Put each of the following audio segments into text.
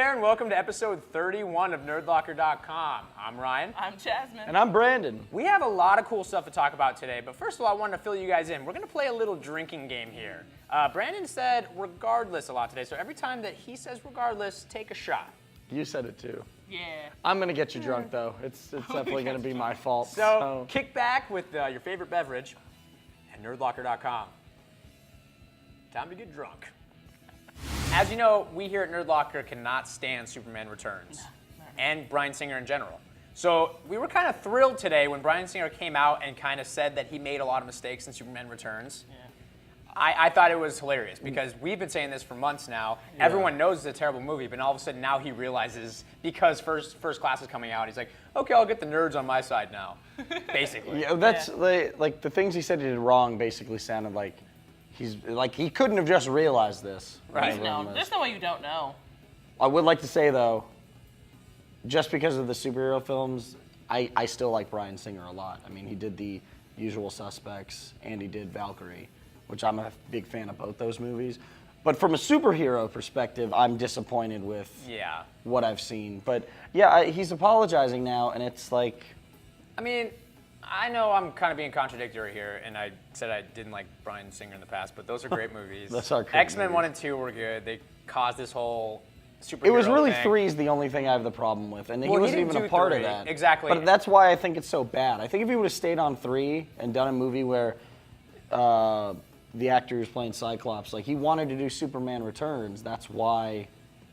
there, and welcome to episode 31 of Nerdlocker.com. I'm Ryan. I'm Jasmine. And I'm Brandon. We have a lot of cool stuff to talk about today, but first of all, I wanted to fill you guys in. We're going to play a little drinking game here. Brandon said regardless a lot today, so every time that he says regardless, take a shot. You said it too. Yeah. I'm going to get you drunk, though. It's definitely going to be my fault. So kick back with your favorite beverage at Nerdlocker.com. Time to get drunk. As you know, we here at Nerdlocker cannot stand Superman Returns and Bryan Singer in general. So we were kind of thrilled today when Bryan Singer came out and kind of said that he made a lot of mistakes in Superman Returns. Yeah. I thought it was hilarious because we've been saying this for months now. Yeah. Everyone knows it's a terrible movie, but all of a sudden now he realizes because First Class is coming out, he's like, okay, I'll get the nerds on my side now, basically. Yeah, that's like the things he said he did wrong basically sounded like he couldn't have just realized this. Right. There's no way you don't know. I would like to say, though, just because of the superhero films, I still like Bryan Singer a lot. I mean, he did The Usual Suspects, and he did Valkyrie, which I'm a big fan of both those movies. But from a superhero perspective, I'm disappointed with what I've seen. But, yeah, he's apologizing now, and it's like... I mean... I know I'm kind of being contradictory here, and I said I didn't like Bryan Singer in the past, but those are great movies. Those are great X-Men movies. 1 and 2 were good. They caused this whole superhero It was really thing. 3 is the only thing I have the problem with, and he Well, wasn't didn't even do a part 3. of that. Exactly. But that's why I think it's so bad. I think if he would have stayed on 3 and done a movie where the actor who's playing Cyclops, like he wanted to do Superman Returns, that's why.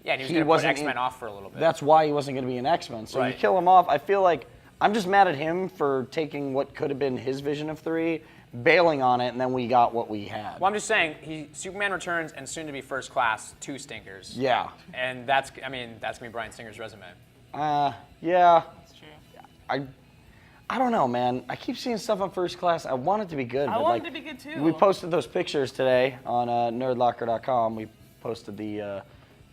Yeah, and he was going to put X-Men off for a little bit. That's why he wasn't going to be an X-Men. So Right. you kill him off. I feel like I'm just mad at him for taking what could have been his vision of 3, bailing on it, and then we got what we had. Well, I'm just saying, Superman Returns and soon to be First Class, 2 stinkers. Yeah. And that's going to be Bryan Singer's resume. Yeah. That's true. I don't know, man. I keep seeing stuff on First Class. I want it to be good. I want it to be good, too. We posted those pictures today on Nerdlocker.com. We posted the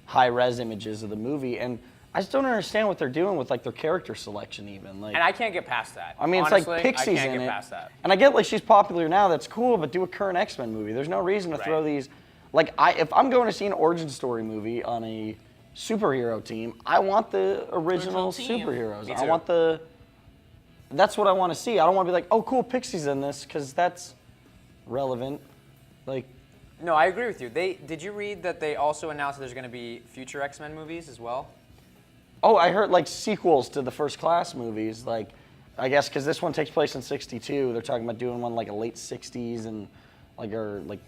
high-res images of the movie, and I just don't understand what they're doing with like their character selection even. Like, And I can't get past that. I mean, Honestly, it's like Pixie's I can't in get it. past that. And I get like she's popular now, that's cool, but do a current X-Men movie. There's no reason to throw these. Like, if I'm going to see an origin story movie on a superhero team, I want the original superheroes. Me too. I want that's what I want to see. I don't want to be like, oh, cool, Pixie's in this, because that's relevant. Like, No, I agree with you. Did you read that they also announced that there's going to be future X-Men movies as well? oh, I heard like sequels to the First Class movies, like I guess because this one takes place in '62. They're talking about doing one like a late '60s and like early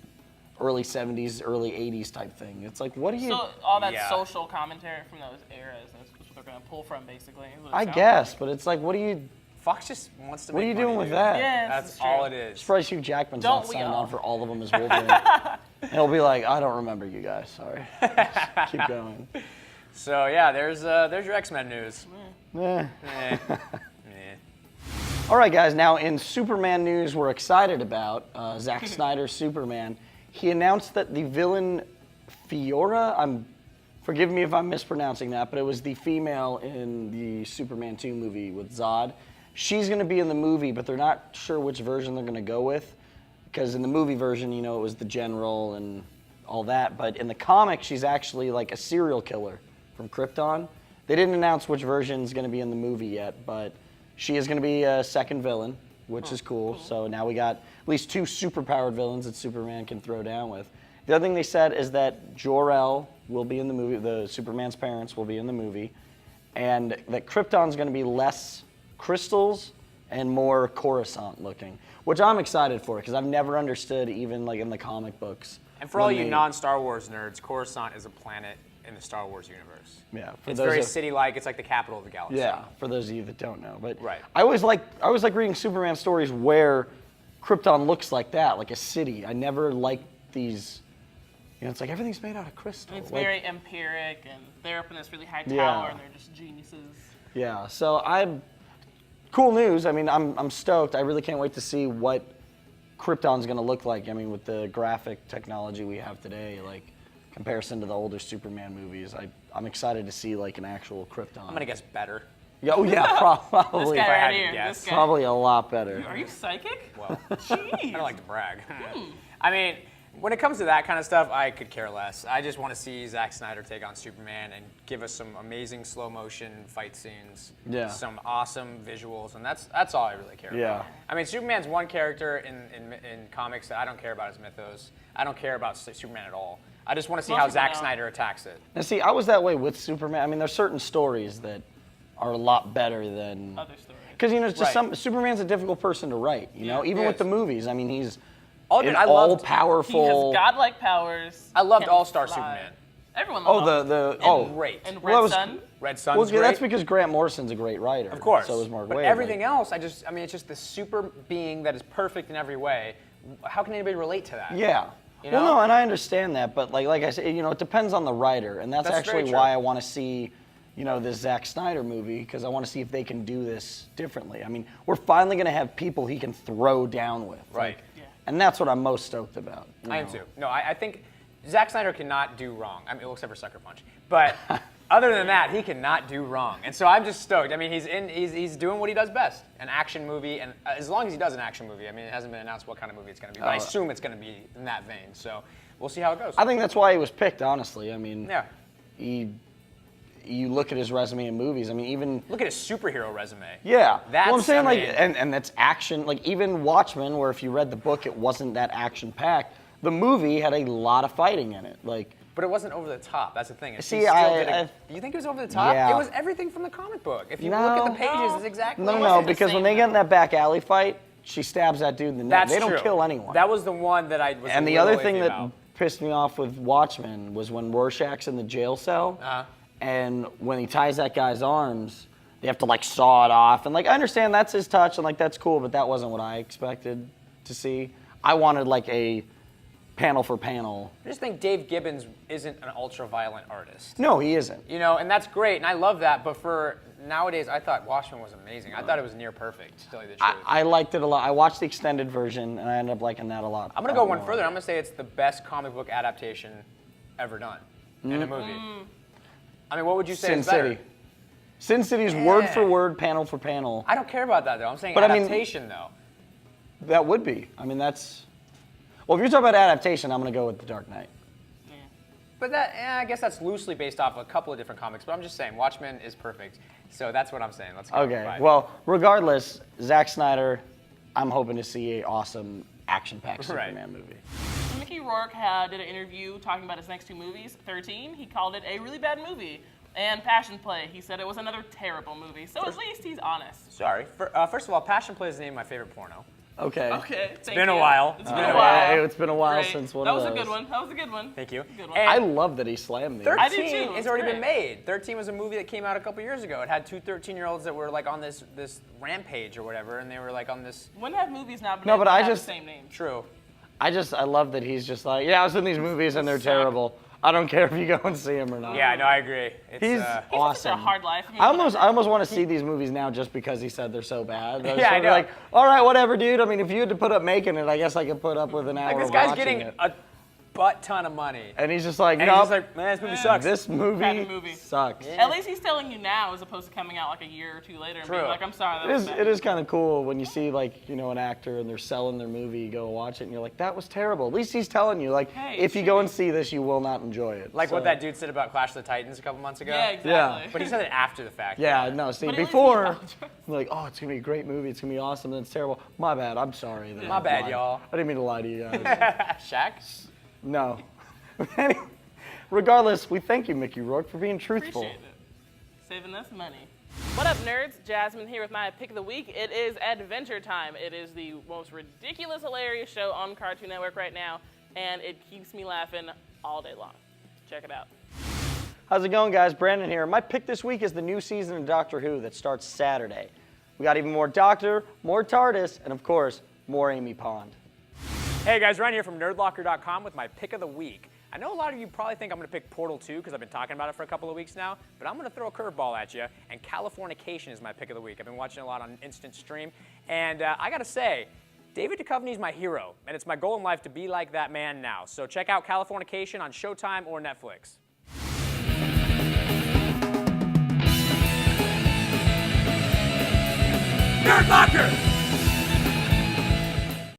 '70s, early '80s type thing. It's like, what do you? So all that social commentary from those eras, that's what they're going to pull from, basically. I guess, but it's like, what do you? Fox just wants to What are make you money, doing with dude. that? Yeah, That's all it is. Surprised Hugh Jackman's Don't not we signed all? on for all of them as Wolverine. And he'll be like, I don't remember you guys. Sorry. Just keep going. So yeah, there's your X-Men news. Eh. Eh. Eh. All right, guys. Now in Superman news, we're excited about Zack Snyder's Superman. He announced that the villain Fiora, forgive me if I'm mispronouncing that, but it was the female in the Superman 2 movie with Zod. She's going to be in the movie, but they're not sure which version they're going to go with, because in the movie version, you know, it was the general and all that, but in the comic, she's actually like a serial killer from Krypton. They didn't announce which version is going to be in the movie yet, but she is going to be a second villain, which is cool. So now we got at least 2 superpowered villains that Superman can throw down with. The other thing they said is that Jor-El will be in the movie, the Superman's parents will be in the movie, and that Krypton's going to be less crystals and more Coruscant looking, which I'm excited for because I've never understood, even like in the comic books. And for all you non-Star Wars nerds, Coruscant is a planet in the Star Wars universe. Yeah, it's very city-like. It's like the capital of the galaxy. Yeah, for those of you that don't know, but right. I always like reading Superman stories where Krypton looks like that, like a city. I never liked these. You know, it's like everything's made out of crystal. It's like, very empiric, and they're up in this really high tower, Yeah. and they're just geniuses. Yeah, so cool news. I mean, I'm stoked. I really can't wait to see what Krypton's going to look like. I mean, with the graphic technology we have today, like comparison to the older Superman movies, I'm excited to see like an actual Krypton. I'm gonna guess better. Yeah, oh yeah, probably. This guy I had right to here. guess. This guy. Probably a lot better. Are you psychic? Well, Jeez. I don't like to brag. I mean, When it comes to that kind of stuff, I could care less. I just want to see Zack Snyder take on Superman and give us some amazing slow motion fight scenes, some awesome visuals, and that's all I really care about. I mean, Superman's one character in comics that I don't care about his mythos. I don't care about Superman at all. I just want to see how Zack Snyder attacks it. And see, I was that way with Superman. I mean, there's certain stories that are a lot better than other stories. Because it's just Superman's a difficult person to write. You know, even with the movies. I mean, he's all-powerful. He has godlike powers. I loved All-Star Superman. Everyone loved great. And Red Sun. Red Sun's great. That's because Grant Morrison's a great writer. Of course. So is Mark Waid. But everything else, I mean, it's just the super being that is perfect in every way. How can anybody relate to that? Yeah. You know? Well, no, and I understand that, but like I said, it depends on the writer, and that's actually why I want to see, this Zack Snyder movie, because I want to see if they can do this differently. I mean, we're finally going to have people he can throw down with. Right. And that's what I'm most stoked about. I am too. No, I think Zack Snyder cannot do wrong. I mean, except for Sucker Punch. But other than that, he cannot do wrong. And so I'm just stoked. I mean, he's doing what he does best, an action movie. And as long as he does an action movie, I mean, it hasn't been announced what kind of movie it's going to be. But I assume it's going to be in that vein. So we'll see how it goes. I think that's why he was picked, honestly. I mean, you look at his resume in movies. I mean, even look at his superhero resume. Yeah, that's I'm saying and that's action. Like even Watchmen, where if you read the book, it wasn't that action packed. The movie had a lot of fighting in it, but it wasn't over the top. That's the thing. See, do you think it was over the top? Yeah. It was everything from the comic book. If you look at the pages, it's exactly. No, because when they get in that back alley fight, she stabs that dude in the neck. They don't kill anyone. That was the one that I was. And the other thing that pissed me off with Watchmen was when Rorschach's in the jail cell. And when he ties that guy's arms, they have to saw it off. And I understand that's his touch and that's cool, but that wasn't what I expected to see. I wanted a panel for panel. I just think Dave Gibbons isn't an ultra-violent artist. No, he isn't. And that's great, and I love that. But for nowadays, I thought Watchmen was amazing. I thought it was near perfect, to tell you the truth. I liked it a lot. I watched the extended version, and I ended up liking that a lot. I'm going to go one further. I'm going to say it's the best comic book adaptation ever done in a movie. I mean, what would you say is better? Sin City's word for word, panel for panel. I don't care about that, though. I'm saying adaptation, though. That would be. I mean, that's... Well, if you're talking about adaptation, I'm going to go with The Dark Knight. But I guess that's loosely based off a couple of different comics. But I'm just saying, Watchmen is perfect. So that's what I'm saying. Let's go. Okay. Well, regardless, Zack Snyder, I'm hoping to see an awesome action-packed Superman movie. Mickey Rourke did an interview talking about his next two movies. 13, he called it a really bad movie. And Passion Play, he said it was another terrible movie. So at least he's honest. Sorry. First of all, Passion Play is the name of my favorite porno. Okay. It's been a while. It's been a while. It's been a while since one of those. That was a good one. That was a good one. Thank you. Good one. I love that he slammed me. 13 I do too. has already been made. 13 was a movie that came out a couple years ago. It had two 13-year-olds that were on this rampage or whatever, and they were on this. When have movies not been able to have the same name? True. I love that he's just I was in these movies and they're terrible. I don't care if you go and see him or not. Yeah, no, I agree. He's awesome. Such a hard life. I almost want to see these movies now just because he said they're so bad. I know. All right, whatever, dude. I mean, if you had to put up making it, I guess I could put up with an hour this of guy's watching getting it. a butt ton of money. And he's just like, man, this movie sucks. This movie sucks. At least he's telling you now as opposed to coming out a year or two later and being like, I'm sorry, that was bad. It is kind of cool when you see an actor and they're selling their movie, you go watch it and you're like, that was terrible. At least he's telling you, hey, if you go and see this, you will not enjoy it. What that dude said about Clash of the Titans a couple months ago? Yeah, exactly. Yeah. But he said it after the fact. Yeah, no, see, before, like, oh, it's going to be a great movie, it's going to be awesome, and it's terrible. My bad, I'm sorry. My bad, y'all. I didn't mean to lie to you guys. Shaq? No. Anyway, regardless, we thank you, Mickey Rourke, for being truthful. Appreciate it. Saving us money. What up, nerds? Jasmine here with my pick of the week. It is Adventure Time. It is the most ridiculous, hilarious show on Cartoon Network right now, and it keeps me laughing all day long. Check it out. How's it going, guys? Brandon here. My pick this week is the new season of Doctor Who that starts Saturday. We got even more Doctor, more TARDIS, and of course, more Amy Pond. Hey guys, Ryan here from Nerdlocker.com with my pick of the week. I know a lot of you probably think I'm going to pick Portal 2 because I've been talking about it for a couple of weeks now, but I'm going to throw a curveball at you, and Californication is my pick of the week. I've been watching a lot on Instant Stream, and I got to say, David Duchovny is my hero, and it's my goal in life to be like that man now. So check out Californication on Showtime or Netflix. Nerdlocker!